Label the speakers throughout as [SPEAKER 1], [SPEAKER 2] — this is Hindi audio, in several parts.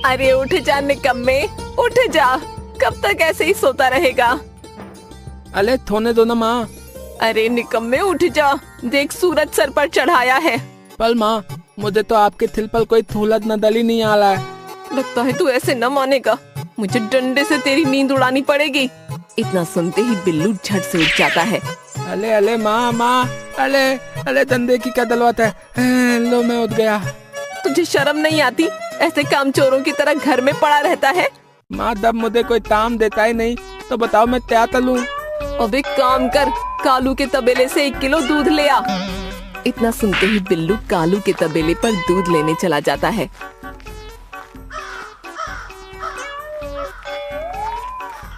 [SPEAKER 1] अरे उठ जा निकम्मे, उठ जा। कब तक ऐसे ही सोता रहेगा?
[SPEAKER 2] अरे थोने दो ना माँ।
[SPEAKER 1] अरे निकम्मे उठ जा, देख सूरज सर पर चढ़ाया है।
[SPEAKER 2] पर माँ, मुझे तो आपके थिल पर कोई थूलत नदली नहीं आ रहा है।
[SPEAKER 1] लगता है तू ऐसे न मानेगा, मुझे डंडे से तेरी नींद उड़ानी पड़ेगी। इतना सुनते ही बिल्लू झट से उठ जाता है।
[SPEAKER 2] अले अले माँ माँ, अले अले धंधे की क्या दलवत है। लो मैं उठ गया।
[SPEAKER 1] तुझे शर्म नहीं आती? ऐसे कामचोरों की तरह घर में पड़ा रहता है।
[SPEAKER 2] माँ जब मुझे कोई ताम देता ही नहीं तो बताओ मैं क्या तलूं?
[SPEAKER 1] अब एक काम कर, कालू के तबेले से 1 किलो दूध ले आ। इतना सुनते ही बिल्लू कालू के तबेले पर दूध लेने चला जाता है।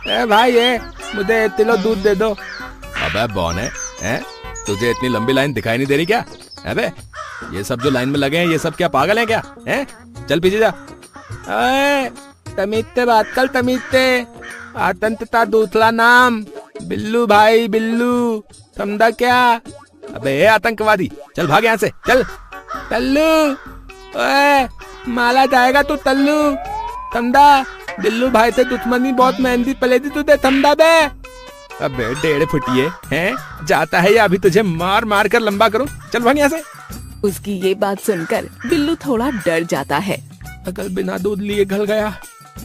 [SPEAKER 2] ए भाई मुझे 1 किलो दूध दे दो।
[SPEAKER 3] अबे बौने, हैं? तुझे इतनी लंबी लाइन दिखाई नहीं दे रही क्या? अबे ये सब जो लाइन में लगे हैं ये सब क्या पागल हैं क्या? हैं? चल पीछे जा।
[SPEAKER 2] तमीते बात कर, तमीते आतंकता दूसरा नाम बिल्लू भाई बिल्लू, समझा क्या?
[SPEAKER 3] अबे ये आतंकवादी, चल भाग यहाँ से, चल।
[SPEAKER 2] तल्लू, ओए माला जाएगा तू तल्लू, समझा? बिल्लू भाई से दुश्मनी बहुत मेहंदी पलेगी तुझे, समझा बे?
[SPEAKER 3] अबे 1.5 फुटिए हैं, जाता है या अभी तुझे मार मार कर लंबा करूं? चल भाग यहाँ से।
[SPEAKER 1] उसकी ये बात सुनकर बिल्लू थोड़ा डर जाता है।
[SPEAKER 2] अगर बिना दूध लिए घल गया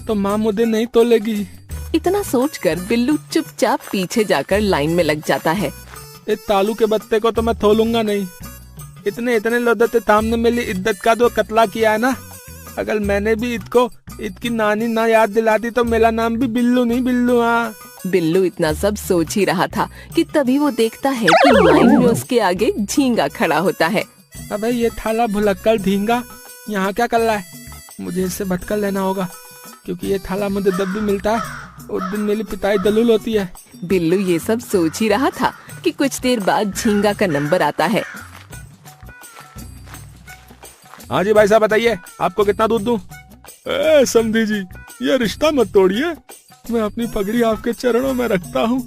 [SPEAKER 2] तो माँ मुझे नहीं तोलेगी।
[SPEAKER 1] इतना सोचकर बिल्लू चुपचाप पीछे जाकर लाइन में लग जाता है।
[SPEAKER 2] इस तालू के बत्ते को तो मैं तोलूंगा नहीं। इतने इतने लोगों के सामने मेरी इज्जत का जो कतला किया है ना, अगर मैंने भी इसकी नानी ना याद दिलाती तो मेरा नाम भी बिल्लू नहीं बिल्लू। हाँ,
[SPEAKER 1] बिल्लू इतना सब सोच ही रहा था कि तभी वो देखता है कि लाइन में उसके आगे झींगा खड़ा होता है।
[SPEAKER 2] अबे ये थाला भुलक्कड़ झींगा यहाँ क्या कर रहा है? मुझे इससे भटकर लेना होगा, क्योंकि ये थाला मुझे जब भी मिलता है उस दिन मेरी पिटाई दलूल होती है।
[SPEAKER 1] बिल्लू ये सब सोच ही रहा था कि कुछ देर बाद झींगा का नंबर आता है।
[SPEAKER 3] हाँ जी भाई साहब बताइए, आपको कितना दूध दूं?
[SPEAKER 2] समधी जी, ये रिश्ता मत तोड़िए। मैं अपनी पगड़ी आपके चरणों में रखता हूँ।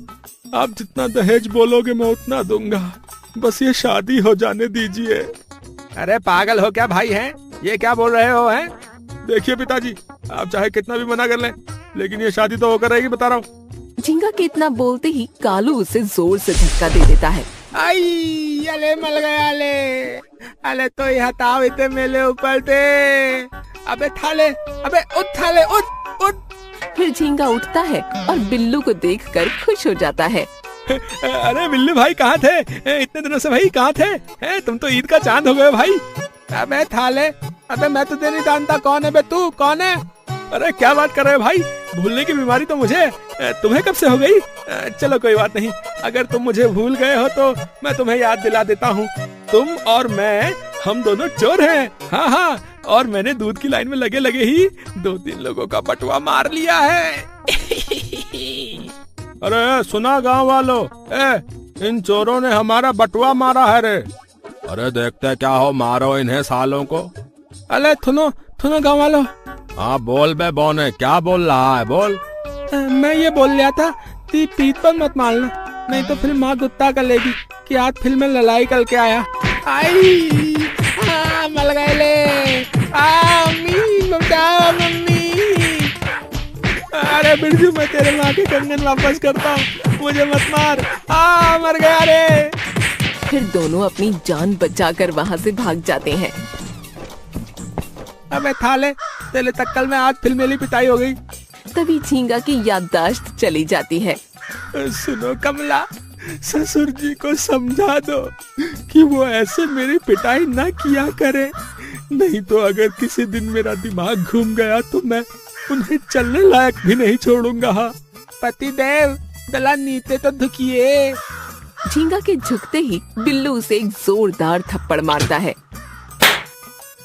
[SPEAKER 2] आप जितना दहेज बोलोगे मैं उतना दूंगा, बस ये शादी हो जाने दीजिए।
[SPEAKER 3] अरे पागल हो क्या भाई? हैं ये क्या बोल रहे हो? हैं
[SPEAKER 2] देखिए पिताजी, आप चाहे कितना भी मना कर लें, लेकिन ये शादी तो होकर रहेगी, बता रहा हूँ।
[SPEAKER 1] झींगा के इतना बोलते ही कालू उसे जोर से धक्का दे देता है।
[SPEAKER 2] आई अले मल गया अले, अले तो ये हटाओ इतने मेले ऊपर थे। अबे थाले, अबे उठ थाले, उठ उठ।
[SPEAKER 1] फिर झींगा उठता है और बिल्लू को देखकर खुश हो जाता है।
[SPEAKER 2] अरे बिल्लू भाई कहाँ थे? इतने दिनों से भाई कहाँ थे? तुम तो ईद का चांद हो गए भाई। अबे थाले, अबे मैं तुझे नहीं जानता, कौन है बे तू, कौन है? अरे क्या बात कर रहे हो भाई? भूलने की बीमारी तो मुझे, तुम्हें कब से हो गई? चलो कोई बात नहीं, अगर तुम मुझे भूल गए हो तो मैं तुम्हें याद दिला देता हूँ। तुम और मैं, हम दोनों चोर हैं। हाँ हाँ, और मैंने दूध की लाइन में लगे लगे ही 2-3 लोगों का बटुआ मार लिया है। अरे सुना गांव वालों, इन चोरों ने हमारा बटुआ मारा है रे।
[SPEAKER 3] अरे देखते क्या हो, मारो इन्हें सालों को।
[SPEAKER 2] अरे सुनो गांव वालों।
[SPEAKER 3] हाँ बोल बे बौने, क्या बोल रहा है, बोल।
[SPEAKER 2] मैं ये बोल रहा था, पीठ पर मत मारना, नहीं तो फिर माँ गुत्ता कर लेगी कि आज फिल्म में लड़ाई करके आया। आई मल गए ले, मम्मी। अरे बिरजू, मैं तेरे माँ के कंगन वापस करता हूँ, मुझे मत मार। मर गया रे।
[SPEAKER 1] फिर दोनों अपनी जान बचाकर वहाँ से भाग जाते हैं।
[SPEAKER 2] अबे थाले, तेरे तक्कल में आज फिर मेरी पिटाई हो गई।
[SPEAKER 1] तभी झींगा की याददाश्त चली जाती है।
[SPEAKER 2] सुनो कमला, ससुर जी को समझा दो कि वो ऐसे मेरी पिटाई ना किया करे, नहीं तो अगर किसी दिन मेरा दिमाग घूम गया तो मैं उन्हें चलने लायक भी नहीं छोड़ूंगा। पति देव, गला नीचे तो झुकिए।
[SPEAKER 1] झींगा के झुकते ही बिल्लू उसे एक जोरदार थप्पड़ मारता है।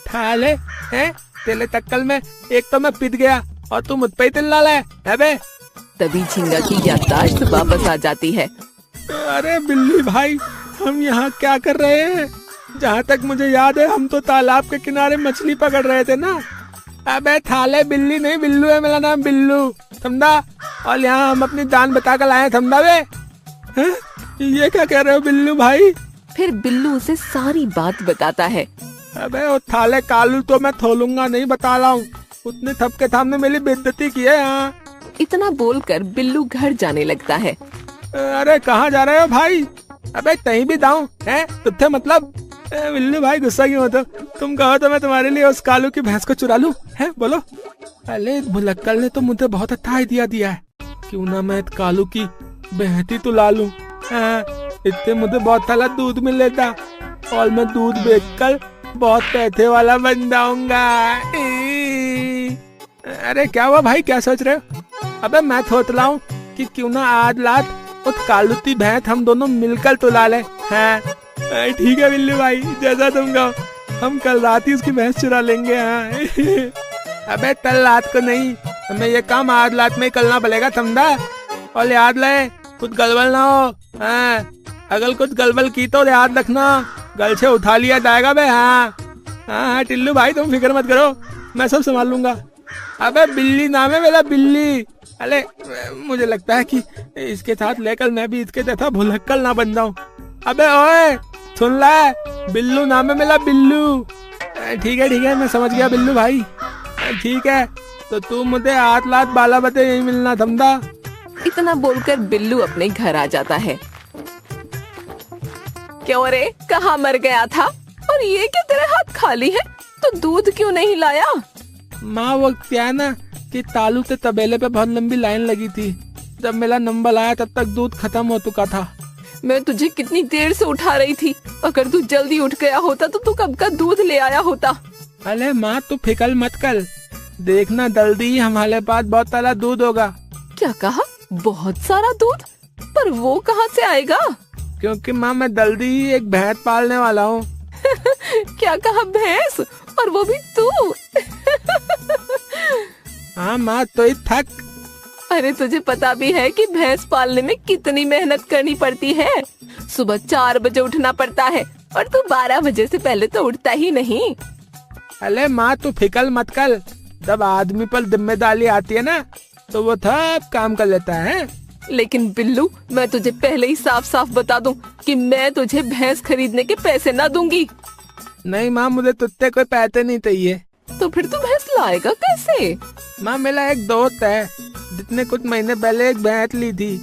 [SPEAKER 2] थाले, हैं तेरे तक्कल में एक तो मैं पिट गया और तू मुझ पे ही तिल्ला है बे।
[SPEAKER 1] तभी झींगा की याददाश्त वापस आ जाती है।
[SPEAKER 2] अरे बिल्ली भाई, हम यहाँ क्या कर रहे हैं? जहाँ तक मुझे याद है हम तो तालाब के किनारे मछली पकड़ रहे थे ना। अबे थाले, बिल्ली नहीं बिल्लू है, मेरा नाम बिल्लू, समझा? और यहाँ हम अपनी जान बता कर लाए, समझा बे? ये क्या कह रहे हो बिल्लू भाई?
[SPEAKER 1] फिर बिल्लू उसे सारी बात बताता है।
[SPEAKER 2] अबे वो थाले कालू तो मैं थोलूंगा नहीं, बता रहा हूँ। उतने थपके सामने मेरी बेइज्जती की है। हाँ।
[SPEAKER 1] इतना बोलकर बिल्लू घर जाने लगता है।
[SPEAKER 2] अरे कहाँ जा रहे हो भाई? अबे कहीं भी दाऊं है तुझे मतलब? बिल्लू भाई गुस्सा क्यों होते हो? तुम कहो तो मैं तुम्हारे लिए उस कालू की भैंस को चुरा लूं, है बोलो? अरे भुलक्कड़ ने तो मुझे बहुत अच्छा आइडिया दिया है, क्यों ना मैं कालू की बहती तुला लूं। हाँ, इससे मुझे बहुत सारा दूध मिलेगा और मैं दूध बेचकर बहुत पैसे वाला बन जाऊंगा। अरे क्या हुआ भाई, क्या सोच रहे हो? अबे मैं सोच रहा हूँ कि क्यों ना आज रात उस कालू की भैंस हम दोनों मिलकर तुला ले। हाँ ठीक है बिल्लू भाई, जैसा तुम कहो, हम कल रात ही उसकी भैंस चुरा लेंगे। हाँ अबे कल रात को नहीं, हमें ये काम आज रात में ही करना पड़ेगा, समझा? और याद रहे कुछ गड़बड़ ना हो। हाँ अगर कुछ गड़बड़ की तो याद रखना, गल से उठा लिया जाएगा बे। हाँ हाँ टिल्लू भाई तुम फिक्र मत करो, मैं सब संभाल लूंगा। अबे बिल्ली नाम है मेरा, बिल्ली। अरे मुझे लगता है कि इसके साथ लेकर मैं भी इसके जैसा भुलक्कड़ ना बन जाऊं। अबे ओए सुन ले, बिल्लू नाम है मेरा, बिल्लू। ठीक है मैं समझ गया बिल्लू भाई। ठीक है तो तू मुझे 8 लाख 12 बजे यही मिलना, समझा?
[SPEAKER 1] इतना बोलकर बिल्लू अपने घर आ जाता है। क्यों रे, कहाँ मर गया था? और ये क्या तेरे हाथ खाली है? तो दूध क्यों नहीं लाया?
[SPEAKER 2] माँ वो क्या है ना कि तालू के तबेले पे बहुत लंबी लाइन लगी थी, जब मेरा नंबर आया तब तक दूध खत्म हो चुका था।
[SPEAKER 1] मैं तुझे कितनी देर से उठा रही थी, अगर तू जल्दी उठ गया होता तो तू कब का दूध ले आया होता।
[SPEAKER 2] अरे माँ तू फिक्र मत कर, देखना जल्दी ही हमारे पास बहुत सारा दूध होगा।
[SPEAKER 1] क्या कहा? बहुत सारा दूध? पर वो कहाँ से आएगा?
[SPEAKER 2] क्योंकि माँ मैं जल्दी ही एक भैंस पालने वाला हूँ।
[SPEAKER 1] क्या कहा, भैंस? और वो भी तू?
[SPEAKER 2] हाँ माँ तो ही थक।
[SPEAKER 1] अरे तुझे पता भी है कि भैंस पालने में कितनी मेहनत करनी पड़ती है। सुबह 4 बजे उठना पड़ता है और तू 12 बजे से पहले तो उठता ही नहीं।
[SPEAKER 2] अरे माँ तू फिक्र मत कर, जब आदमी पर जिम्मेदारी आती है ना तो वो सब काम कर लेता है।
[SPEAKER 1] लेकिन बिल्लू, मैं तुझे पहले ही साफ साफ बता दूं कि मैं तुझे भैंस खरीदने के पैसे ना दूंगी।
[SPEAKER 2] नहीं माँ मुझे तुझसे कोई पैसे नहीं चाहिए।
[SPEAKER 1] तो फिर तू भैंस लाएगा कैसे?
[SPEAKER 2] माँ मेरा एक दोस्त है जिसने कुछ महीने पहले एक भैंस ली थी,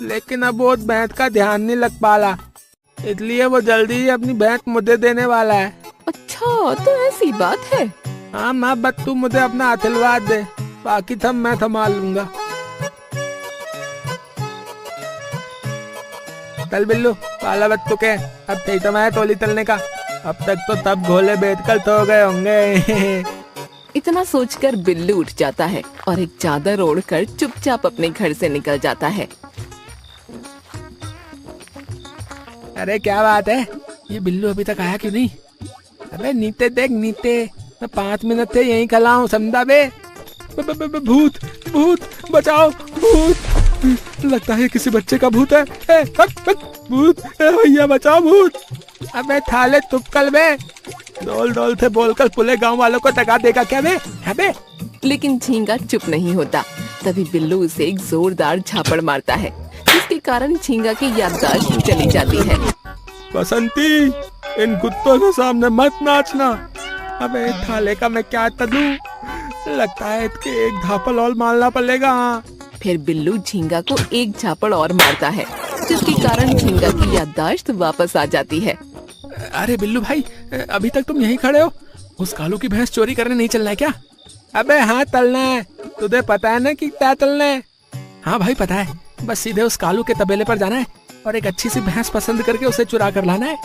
[SPEAKER 2] लेकिन अब वो उस भैंस का ध्यान नहीं लग पाला, इसलिए वो जल्दी ही अपनी भैंस मुझे देने वाला है।
[SPEAKER 1] अच्छा तो ऐसी बात है।
[SPEAKER 2] हाँ माँ बस तू मुझे अपना आशीर्वाद दे, बाकी सब मैं संभाल लूंगा। चल बिल्लू, पाला बच्चों के अब सही समय है टोली चलने का, अब तक तो तब घोले बेच कर तो गए होंगे।
[SPEAKER 1] इतना सोचकर बिल्लू उठ जाता है और एक चादर ओढ़कर चुपचाप अपने घर से निकल जाता है।
[SPEAKER 2] अरे क्या बात है, ये बिल्लू अभी तक आया क्यों नहीं? अबे नीचे देख नीचे, मैं 5 मिनट से यहीं खड़ा हूँ, समझा बे? भूत भूत बचाओ, भूत लगता है किसी बच्चे का भूत है। भूत भैया बचाओ, भूत। अबे थाले तुपकल बे, डोल डोल से बोलकर पूरे गांव वालों को टका देगा क्या बे? अबे
[SPEAKER 1] लेकिन झींगा चुप नहीं होता। तभी बिल्लू उसे एक जोरदार झापड़ मारता है, जिसके कारण झींगा की याददाश्त चली जाती है।
[SPEAKER 2] बसंती, इन कुत्तों के सामने मत नाचना। अबे थाले का मैं क्या करूं? लगता है इसके एक झापड़ और मारना पड़ेगा।
[SPEAKER 1] फिर बिल्लू झींगा को एक झापड़ और मारता है, जिसके कारण झींगा की याददाश्त वापस आ जाती है।
[SPEAKER 2] अरे बिल्लू भाई, अभी तक तुम यहीं खड़े हो? उस कालू की भैंस चोरी करने नहीं चलना है क्या? अबे हाँ चलना है, तुझे पता है ना कि क्या चलना है? हाँ भाई पता है, बस सीधे उस कालू के तबेले पर जाना है और एक अच्छी सी भैंस पसंद करके उसे चुरा कर लाना है।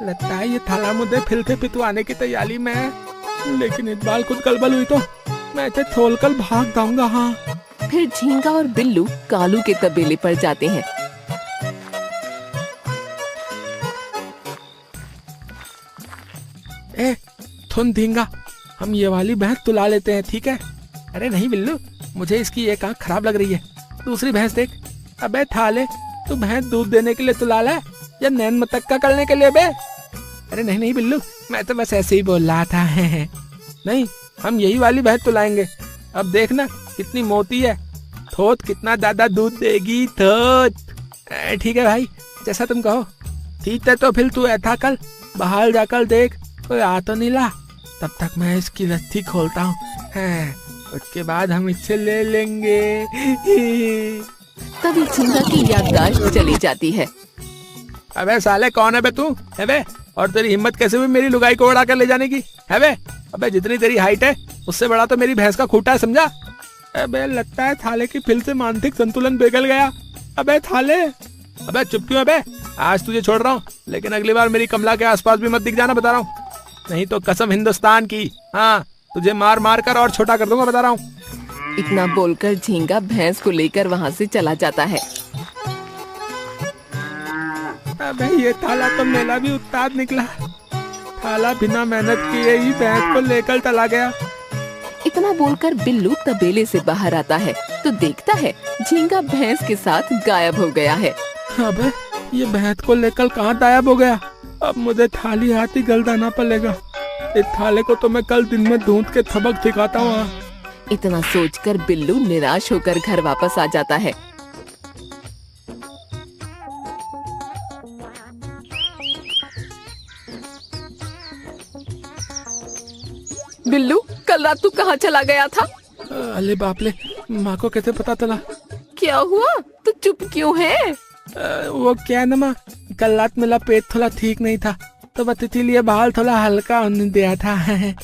[SPEAKER 2] लगता है ये थाला मुझे फिर से पिटवाने की तैयारी में है, लेकिन इस बार कुछ गड़बड़ हुई तो मैं इसे छोड़ कर भाग जाऊंगा। हाँ
[SPEAKER 1] फिर झींगा और बिल्लू कालू के तबेले पर जाते हैं।
[SPEAKER 2] ए थुन धींगा, हम ये वाली भैंस तुला लेते हैं, ठीक है? अरे नहीं बिल्लू, मुझे इसकी एक आंख खराब लग रही है, दूसरी भैंस देख। अबे थाले, तू भैंस दूध देने के लिए तुला ले या नैन मतक्का करने के लिए बे? अरे नहीं नहीं बिल्लू, मैं तो बस ऐसे ही बोल रहा था। नहीं, हम यही वाली भैंस तुलाएंगे। अब देखना कितनी मोटी है, थोत कितना ज्यादा दूध देगी, थोत। ठीक है भाई, जैसा तुम कहो। ठीक है तो फिर तू ऐसा कर, बाहर जाकर देख कोई आ तो नहीं ला, तब तक मैं इसकी रस्सी खोलता हूँ। उसके बाद हम इससे ले लेंगे।
[SPEAKER 1] तभी झींगा की याददाश्त चली जाती है।
[SPEAKER 2] अबे साले कौन है बे तू? है बे? और तेरी हिम्मत कैसे हुई मेरी लुगाई को उड़ा कर ले जाने की? है बे? अबे जितनी तेरी हाइट है उससे बड़ा तो मेरी भैंस का खूंटा है, समझा? अबे लगता है थाले की फिल से मानसिक संतुलन बिगड़ गया। अबे थाले, अबे चुप क्यों है बे? आज तुझे छोड़ रहा हूँ, लेकिन अगली बार मेरी कमला के आसपास भी मत दिख जाना, बता रहा हूँ। नहीं तो कसम हिंदुस्तान की, हाँ तुझे मार मार कर और छोटा कर दूंगा, बता रहा हूँ।
[SPEAKER 1] इतना बोलकर झींगा भैंस को लेकर वहाँ से चला जाता है।
[SPEAKER 2] अबे ये थाला तो मेरा भी उस्ताद निकला। थाला बिना मेहनत किए ही भैंस को लेकर चला गया।
[SPEAKER 1] इतना बोलकर बिल्लू तबेले से बाहर आता है तो देखता है झींगा भैंस के साथ गायब हो गया है।
[SPEAKER 2] अबे ये भैंस को लेकर कहाँ गायब हो गया? अब मुझे थाली हाथ ही गलदाना पड़ेगा। इस थाले को तो मैं कल दिन में ढूंढ के सबक सिखाता हूँ।
[SPEAKER 1] इतना सोचकर बिल्लू निराश होकर घर वापस आ जाता है। बिल्लू, कल रात तू कहाँ चला गया था?
[SPEAKER 2] अरे बाप ले, माँ को कैसे पता चला?
[SPEAKER 1] क्या हुआ? तू चुप क्यों है?
[SPEAKER 2] वो क्या ना माँ, कल रात मेरा पेट थोड़ा ठीक नहीं था तो बस इसीलिए बाल थोड़ा हल्का होने दिया था।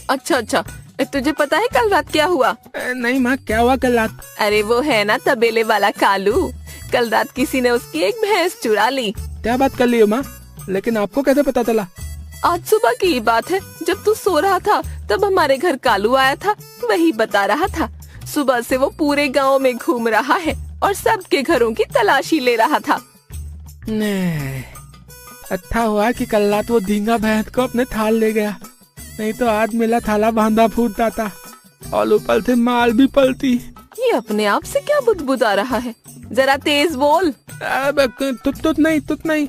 [SPEAKER 1] अच्छा अच्छा, तुझे पता है कल रात क्या हुआ?
[SPEAKER 2] नहीं माँ, क्या हुआ कल रात?
[SPEAKER 1] अरे वो है ना तबेले वाला कालू, कल रात किसी ने उसकी एक भैंस चुरा ली।
[SPEAKER 2] क्या बात कर ली हो माँ? लेकिन आपको कैसे पता चला?
[SPEAKER 1] आज सुबह की ही बात है, जब तू सो रहा था तब हमारे घर कालू आया था, वही बता रहा था। सुबह से वो पूरे गांव में घूम रहा है और सबके घरों की तलाशी ले रहा था।
[SPEAKER 2] नहीं, अच्छा हुआ कि कल रात वो धींगा भैंस को अपने थाल ले गया, नहीं तो आज मेरा थाला बांधा फूटता था और ऊपर से माल भी पलती।
[SPEAKER 1] ये अपने आप से क्या बुदबुदा रहा है? जरा तेज बोल।
[SPEAKER 2] तुत नहीं,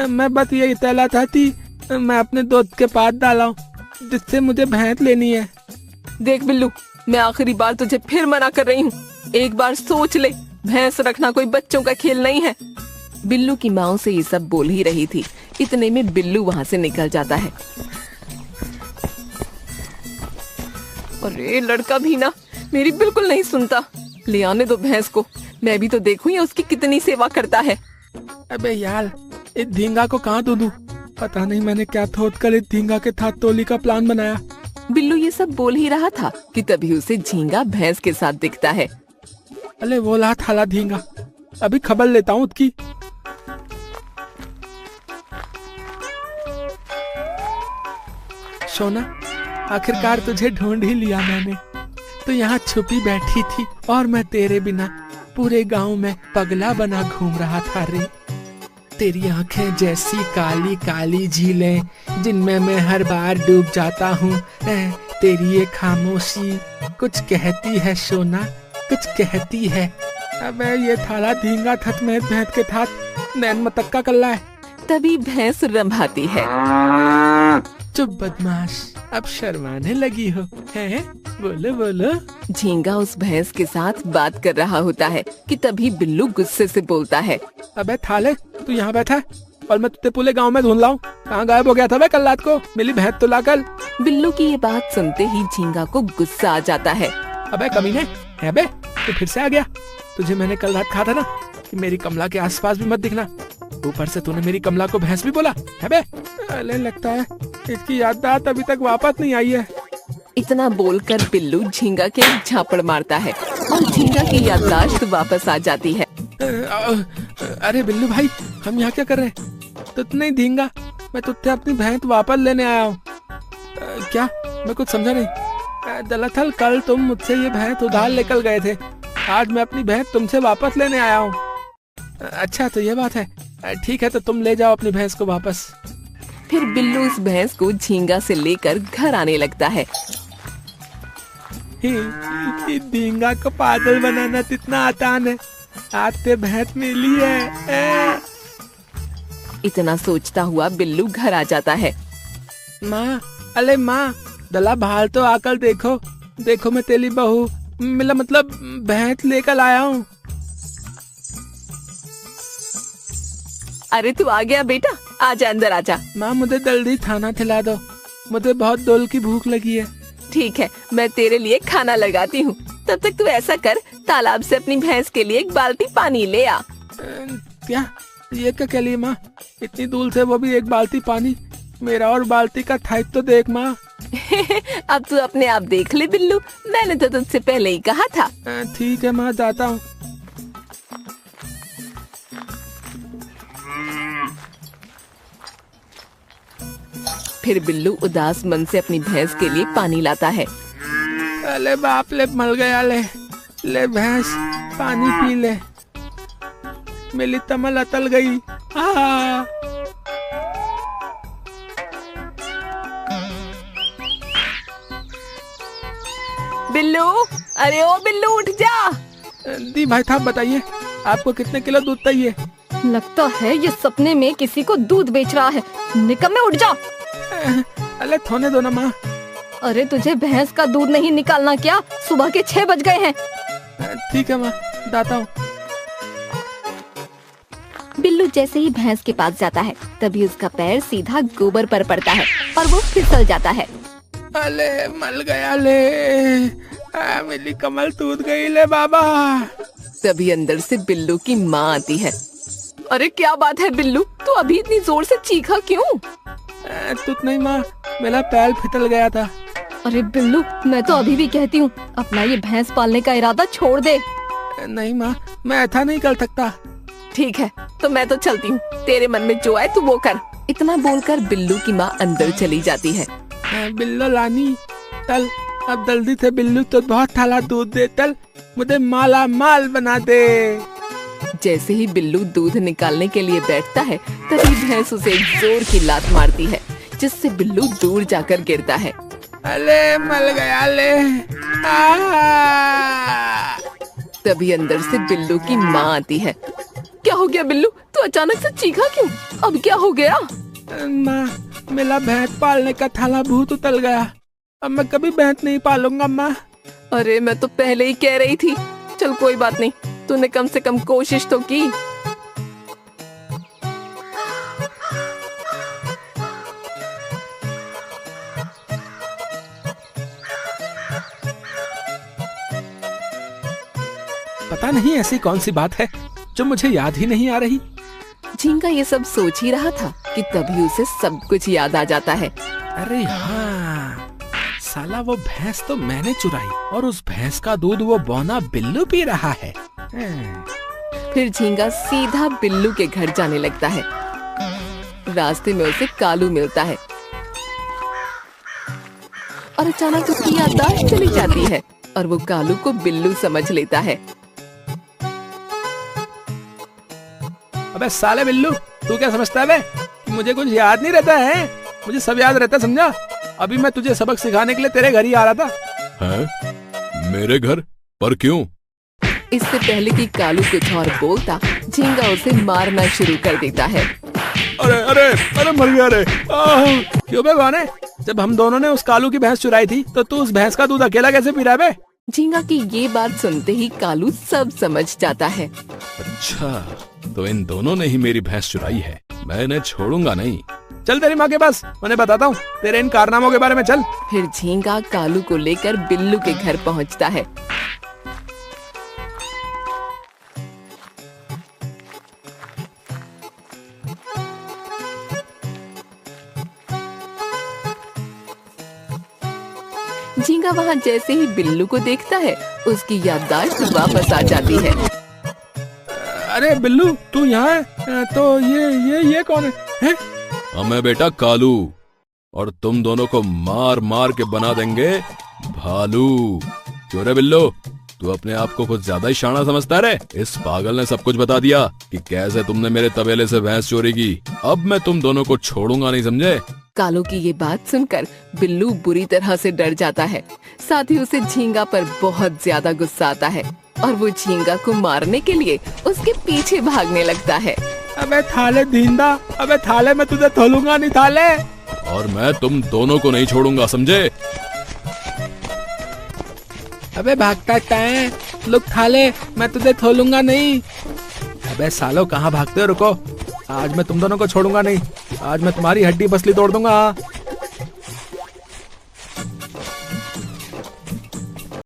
[SPEAKER 2] मैं बस यही कहना चाहती, मैं अपने दोस्त के पास डाला हूँ जिससे मुझे भैंस लेनी है।
[SPEAKER 1] देख बिल्लू, मैं आखिरी बार तुझे फिर मना कर रही हूँ, एक बार सोच ले, भैंस रखना कोई बच्चों का खेल नहीं है। बिल्लू की माँ से ये सब बोल ही रही थी, इतने में बिल्लू वहाँ से निकल जाता है। अरे लड़का भी ना मेरी बिल्कुल नहीं सुनता, ले आने दो भैंस को, मैं भी तो देखूं ये उसकी कितनी सेवा करता है।
[SPEAKER 2] अबे यार, इस धींगा को कहाँ दूं? पता नहीं मैंने क्या थोथ कर इस धींगा के साथ टोली का प्लान बनाया।
[SPEAKER 1] बिल्लू ये सब बोल ही रहा था कि तभी उसे झींगा भैंस के साथ दिखता है।
[SPEAKER 2] अरे वो ला थाला धींगा, अभी खबर लेता हूँ उसकी। सोना, आखिरकार तुझे ढूंढ ही लिया मैंने। तो यहाँ छुपी बैठी थी और मैं तेरे बिना पूरे गांव में पगला बना घूम रहा था रे। तेरी आंखें जैसी काली काली झीलें जिनमें मैं हर बार डूब जाता हूँ। तेरी ये खामोशी कुछ कहती है सोना, कुछ कहती है। अबे ये थाला धींगा थत में भैंस के साथ नैन मतक्का कर रहा है।
[SPEAKER 1] तभी भैंस रंभाती है।
[SPEAKER 2] चुप बदमाश, अब शर्माने लगी हो हैं? बोलो बोलो।
[SPEAKER 1] झींगा उस भैंस के साथ बात कर रहा होता है कि तभी बिल्लू गुस्से से बोलता है।
[SPEAKER 2] अबे थाले, तू यहाँ बैठा है और मैं तुझे पूरे गांव में ढूंढ रहा हूँ। कहाँ गायब हो गया था बे कल रात को? मिली भैंस तो लाकर।
[SPEAKER 1] बिल्लू की ये बात सुनते ही झींगा को गुस्सा आ जाता है।
[SPEAKER 2] अबे कमीने, है बे तू फिर से आ गया? तुझे मैंने कल रात कहा था ना कि मेरी कमला के आसपास भी मत दिखना। ऊपर से तूने मेरी कमला को भैंस भी बोला है बे? अरे लगता है इसकी याददाश्त अभी तक वापस नहीं आई है।
[SPEAKER 1] इतना बोलकर बिल्लू झींगा के एक झापड़ मारता है और झींगा की याददाश्त वापस आ जाती है।
[SPEAKER 2] अरे बिल्लू भाई, हम यहाँ क्या कर रहे हैं? तो नहीं धींगा, मैं तुझसे अपनी भैंस वापस लेने आया हूँ। क्या? मैं कुछ समझा नहीं। दरअसल कल तुम मुझसे ये भैंस उधार लेकर गए थे, आज मैं अपनी भैंस तुमसे वापस लेने आया हूँ। अच्छा तो ये बात है, ठीक है तो तुम ले जाओ अपनी भैंस को वापस।
[SPEAKER 1] फिर बिल्लू उस भैंस को झींगा से लेकर घर आने लगता है।
[SPEAKER 2] धींगा को पागल बनाना कितना आसान है, आज ते भैंस मिली है।
[SPEAKER 1] इतना सोचता हुआ बिल्लू घर आ जाता है।
[SPEAKER 2] माँ, अरे माँ, दला बाहर तो आकर देखो, देखो मैं तेरी बहू, मेरा मतलब भैंस लेकर आया हूँ।
[SPEAKER 1] अरे तू आ गया बेटा, आजा अंदर आजा।
[SPEAKER 2] माँ मुझे जल्दी खाना खिला दो, मुझे बहुत दोल की भूख लगी है।
[SPEAKER 1] ठीक है, मैं तेरे लिए खाना लगाती हूँ। तब तक तू ऐसा कर, तालाब से अपनी भैंस के लिए एक बाल्टी पानी ले आ।
[SPEAKER 2] क्या ये क्या लिए माँ? इतनी दूर से वो भी एक बाल्टी पानी? मेरा और बाल्टी का थाइप तो देख माँ।
[SPEAKER 1] अब तू अपने आप देख ले बिल्लू, मैंने तो तुझसे पहले ही कहा था।
[SPEAKER 2] ठीक है माँ, जाता हूँ।
[SPEAKER 1] फिर बिल्लू उदास मन से अपनी भैंस के लिए पानी लाता है।
[SPEAKER 2] अरे बाप ले, मल गया। ले भैंस, पानी पी ले। मेरी तमल अतल गई।
[SPEAKER 1] बिल्लू, अरे ओ बिल्लू उठ जा।
[SPEAKER 2] दी भाई साहब बताइए, आपको कितने किलो दूध चाहिए?
[SPEAKER 4] लगता है ये सपने में किसी को दूध बेच रहा है। निकम्मे उठ जा।
[SPEAKER 2] अरे थोने दो ना माँ।
[SPEAKER 4] अरे तुझे भैंस का दूध नहीं निकालना क्या? सुबह के 6 बज गए हैं।
[SPEAKER 2] ठीक है माँ, जाता हूँ।
[SPEAKER 4] बिल्लू जैसे ही भैंस के पास जाता है तभी उसका पैर सीधा गोबर पर पड़ता है और वो फिसल जाता है।
[SPEAKER 2] अले मल गया ले। मेरी कमल टूट गई ले बाबा।
[SPEAKER 1] तभी अंदर से बिल्लू की माँ आती है। अरे क्या बात है बिल्लू, तू अभी इतनी जोर से चीखा क्यों?
[SPEAKER 2] टूट नहीं माँ, मेरा पैर फिसल गया था।
[SPEAKER 4] अरे बिल्लू, मैं तो अभी भी कहती हूँ अपना ये भैंस पालने का इरादा छोड़ दे।
[SPEAKER 2] नहीं माँ, मैं ऐसा नहीं कर सकता।
[SPEAKER 1] ठीक है, तो मैं तो चलती हूँ, तेरे मन में जो आए तू वो कर। इतना बोलकर बिल्लू की माँ अंदर चली जाती है।
[SPEAKER 2] बिल्लू लानी, चल अब जल्दी से। बिल्लू तो बहुत थाला दूध दे, चल मुझे माला माल बना दे।
[SPEAKER 1] जैसे ही बिल्लू दूध निकालने के लिए बैठता है तभी भैंस उसे एक जोर की लात मारती है, जिससे बिल्लू दूर जाकर गिरता है।
[SPEAKER 2] अले मल गया ले।
[SPEAKER 1] तभी अंदर से बिल्लू की माँ आती है। क्या हो गया बिल्लू, तू अचानक से चीखा क्यों? अब क्या हो गया?
[SPEAKER 2] माँ, मेरा भैंस पालने का थाला भूत उतल गया। अब मैं कभी भैंस नहीं पालूंगा माँ।
[SPEAKER 1] अरे मैं तो पहले ही कह रही थी। चल कोई बात नहीं, तूने कम से कम कोशिश तो की।
[SPEAKER 2] पता नहीं ऐसी कौन सी बात है जो मुझे याद ही नहीं आ रही।
[SPEAKER 1] झींगा ये सब सोच ही रहा था कि तभी उसे सब कुछ याद आ जाता है।
[SPEAKER 2] अरे हाँ, साला वो भैंस तो मैंने चुराई और उस भैंस का दूध वो बौना बिल्लू पी रहा है।
[SPEAKER 1] फिर झींगा सीधा बिल्लू के घर जाने लगता है। रास्ते में उसे कालू मिलता है और अचानक उसकी याददाश्त चली जाती है और वो कालू को बिल्लू समझ लेता है।
[SPEAKER 2] अबे साले बिल्लू, तू क्या समझता है बे? मुझे कुछ याद नहीं रहता है? मुझे सब याद रहता, समझा? अभी मैं तुझे सबक सिखाने के लिए तेरे घर ही आ रहा था।
[SPEAKER 3] हैं? मेरे घर पर क्यों?
[SPEAKER 1] इससे पहले कि कालू कुछ और बोलता, झींगा उसे मारना शुरू कर देता है।
[SPEAKER 2] अरे अरे अरे मर गया रे। क्यों बे बौने? जब हम दोनों ने उस कालू की भैंस चुराई थी तो तू उस भैंस का दूध अकेला कैसे पी रहा है बे?
[SPEAKER 1] झींगा की ये बात सुनते ही कालू सब समझ जाता है।
[SPEAKER 3] अच्छा, तो इन दोनों ने ही मेरी भैंस चुराई है। मैं इन्हें छोड़ूंगा नहीं।
[SPEAKER 2] चल तेरी माँ के पास, उन्हें बताता हूँ तेरे इन कारनामों के बारे में। चल।
[SPEAKER 1] फिर झींगा कालू को लेकर बिल्लू के घर पहुँचता है। झींगा वहाँ जैसे ही बिल्लू को देखता है उसकी याददाश्त वापस आ जाती है।
[SPEAKER 2] अरे बिल्लू, तू यहाँ है? तो ये कौन है?
[SPEAKER 3] मैं बेटा कालू, और तुम दोनों को मार मार के बना देंगे भालू। क्यों रे बिल्लू, तू अपने आप को कुछ ज्यादा ही शाना समझता रे? इस पागल ने सब कुछ बता दिया कि कैसे तुमने मेरे तबेले से भैंस चोरी की। अब मैं तुम दोनों को छोड़ूंगा नहीं, समझे?
[SPEAKER 1] कालू की ये बात सुनकर बिल्लू बुरी तरह से डर जाता है। साथ ही उसे झींगा पर बहुत ज्यादा गुस्सा आता है और वो झींगा को मारने के लिए उसके पीछे भागने लगता है।
[SPEAKER 2] अबे थाले दींदा, अबे थाले मैं तुझे थोलूंगा नहीं थाले।
[SPEAKER 3] और मैं तुम दोनों को नहीं छोड़ूंगा, समझे?
[SPEAKER 2] अबे भागता है लोग थाले, मैं तुझे थोलूंगा नहीं। अबे सालो कहाँ भागते हो? रुको, आज मैं तुम दोनों को छोड़ूंगा नहीं। आज मैं तुम्हारी हड्डी पसली तोड़ दूंगा।